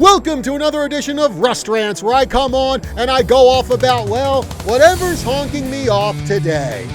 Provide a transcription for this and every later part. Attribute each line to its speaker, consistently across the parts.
Speaker 1: Welcome to another edition of Rust Rants, where I come on and I go off about, well, whatever's honking me off today.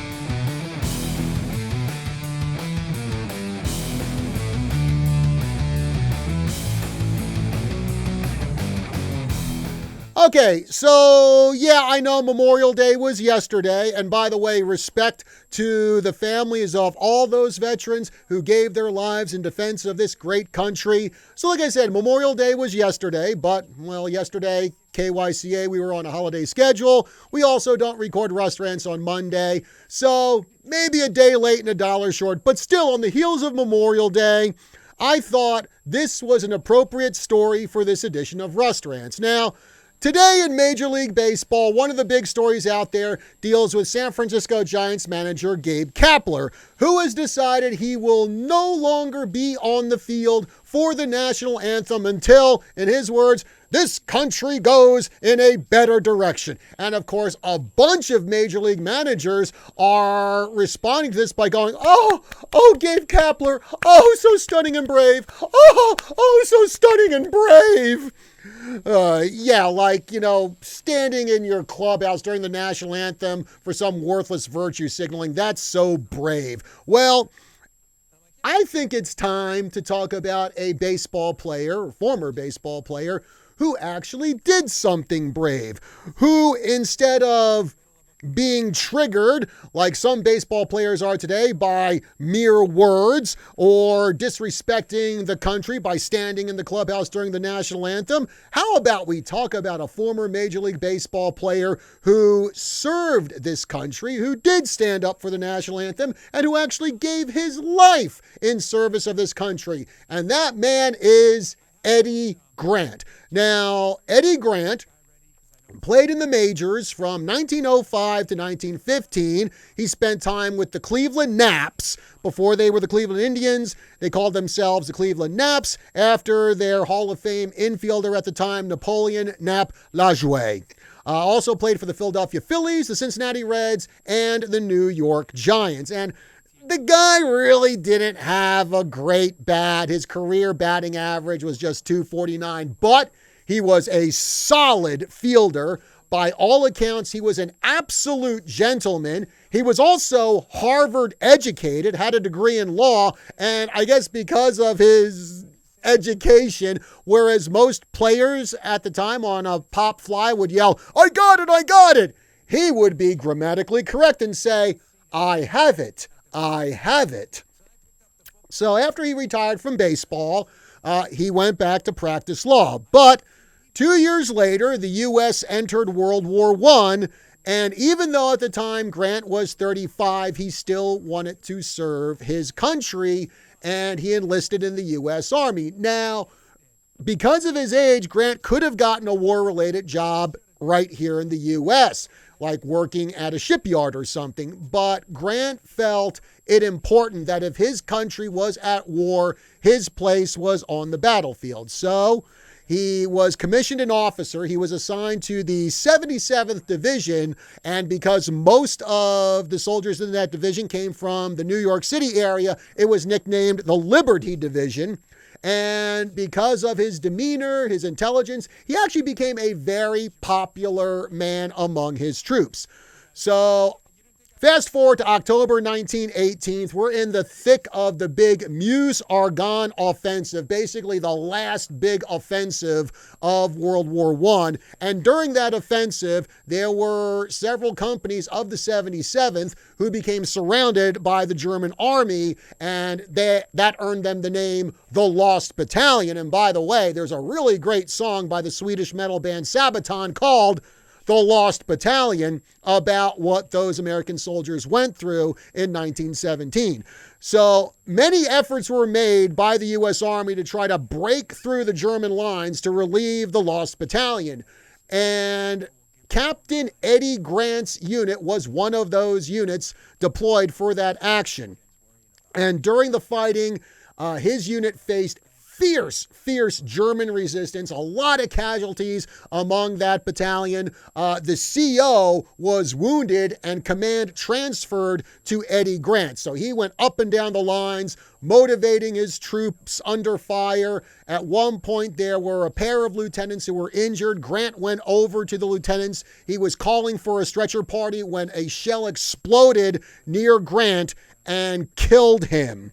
Speaker 1: Okay, so yeah, I know Memorial Day was yesterday, and by the way, respect to the families of all those veterans who gave their lives in defense of this great country. So like I said, Memorial Day was yesterday, but, well, yesterday, KYCA, we were on a holiday schedule. We also don't record Rust Rants on Monday, so maybe a day late and a dollar short, but still on the heels of Memorial Day, I thought this was an appropriate story for this edition of Rust Rants. Now, today in Major League Baseball, one of the big stories out there deals with San Francisco Giants manager Gabe Kapler, who has decided he will no longer be on the field for the national anthem until, in his words, this country goes in a better direction. And of course, a bunch of Major League managers are responding to this by going, oh, Gabe Kapler, oh, so stunning and brave. Oh, so stunning and brave. Standing in your clubhouse during the national anthem for some worthless virtue signaling, that's so brave. Well, I think it's time to talk about a baseball player, former baseball player, who actually did something brave, who instead of being triggered like some baseball players are today by mere words or disrespecting the country by standing in the clubhouse during the national anthem, how about we talk about a former Major League Baseball player who served this country, who did stand up for the national anthem, and who actually gave his life in service of this country. And that man is Eddie Grant. Now, Eddie Grant played in the majors from 1905 to 1915. He spent time with the Cleveland Naps. Before they were the Cleveland Indians, they called themselves the Cleveland Naps after their Hall of Fame infielder at the time, Napoleon Nap Lajoie. Also played for the Philadelphia Phillies, the Cincinnati Reds, and the New York Giants. And the guy really didn't have a great bat. His career batting average was just .249, but he was a solid fielder. By all accounts, he was an absolute gentleman. He was also Harvard educated, had a degree in law, and I guess because of his education, whereas most players at the time on a pop fly would yell, I got it, he would be grammatically correct and say, I have it. So after he retired from baseball, he went back to practice law. But 2 years later, the U.S. entered World War I, and even though at the time Grant was 35, he still wanted to serve his country, and he enlisted in the U.S. Army. Now, because of his age, Grant could have gotten a war-related job right here in the U.S., like working at a shipyard or something. But Grant felt it important that if his country was at war, his place was on the battlefield. So he was commissioned an officer. He was assigned to the 77th Division, and because most of the soldiers in that division came from the New York City area, it was nicknamed the Liberty Division. And because of his demeanor, his intelligence, he actually became a very popular man among his troops. So fast forward to October 1918, we're in the thick of the big Meuse-Argonne offensive, basically the last big offensive of World War I. And during that offensive, there were several companies of the 77th who became surrounded by the German army, and that earned them the name the Lost Battalion. And by the way, there's a really great song by the Swedish metal band Sabaton called The Lost Battalion about what those American soldiers went through in 1917. So many efforts were made by the U.S. Army to try to break through the German lines to relieve the Lost Battalion. And Captain Eddie Grant's unit was one of those units deployed for that action. And during the fighting, his unit faced fierce German resistance, a lot of casualties among that battalion. The CO was wounded and command transferred to Eddie Grant. So he went up and down the lines, motivating his troops under fire. At one point, there were a pair of lieutenants who were injured. Grant went over to the lieutenants. He was calling for a stretcher party when a shell exploded near Grant and killed him.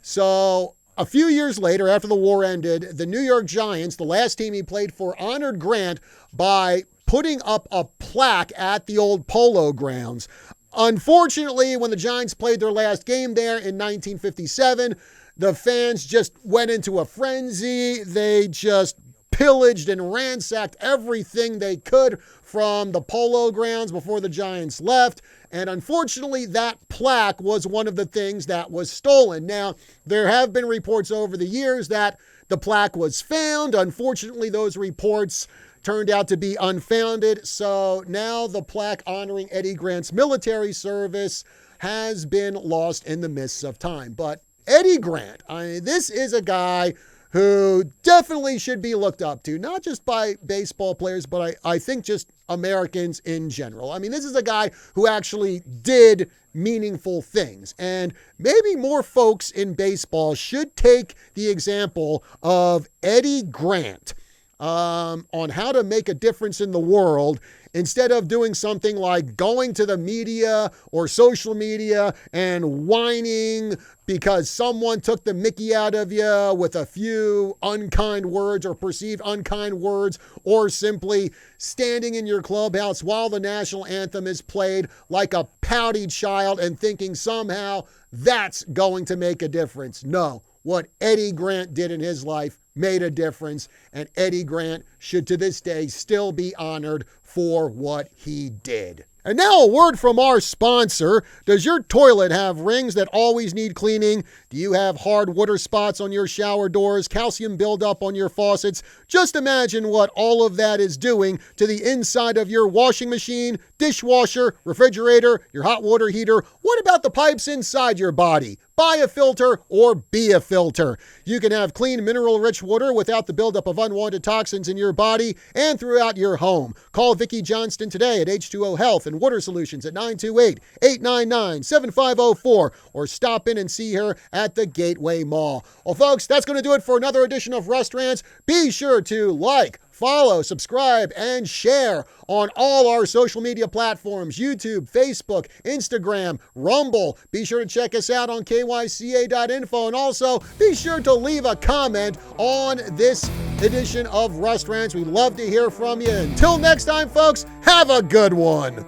Speaker 1: So a few years later, after the war ended, the New York Giants, the last team he played for, honored Grant by putting up a plaque at the old Polo Grounds. Unfortunately, when the Giants played their last game there in 1957, the fans just went into a frenzy. They just pillaged and ransacked everything they could from the Polo Grounds before the Giants left. And unfortunately, that plaque was one of the things that was stolen. Now, there have been reports over the years that the plaque was found. Unfortunately, those reports turned out to be unfounded. So now the plaque honoring Eddie Grant's military service has been lost in the mists of time. But Eddie Grant, this is a guy who definitely should be looked up to, not just by baseball players, but I think just Americans in general. I mean, this is a guy who actually did meaningful things. And maybe more folks in baseball should take the example of Eddie Grant on how to make a difference in the world, instead of doing something like going to the media or social media and whining because someone took the mickey out of you with a few unkind words or perceived unkind words, or simply standing in your clubhouse while the national anthem is played like a pouty child and thinking somehow that's going to make a difference. No, what Eddie Grant did in his life made a difference, and Eddie Grant should to this day still be honored for what he did. And now a word from our sponsor. Does your toilet have rings that always need cleaning? Do you have hard water spots on your shower doors, calcium buildup on your faucets? Just imagine what all of that is doing to the inside of your washing machine, dishwasher, refrigerator, your hot water heater. What about the pipes inside your body? Buy a filter or be a filter. You can have clean, mineral-rich water without the buildup of unwanted toxins in your body and throughout your home. Call Vicki Johnston today at H2O Health and Water Solutions at 928-899-7504, or stop in and see her at the Gateway Mall. Well, folks, that's going to do it for another edition of Rust Rants. Be sure to like, follow, subscribe, and share on all our social media platforms: YouTube, Facebook, Instagram, Rumble. Be sure to check us out on KYCA.info, and also be sure to leave a comment on this edition of Rust Rants. We'd love to hear from you. Until next time, folks, have a good one.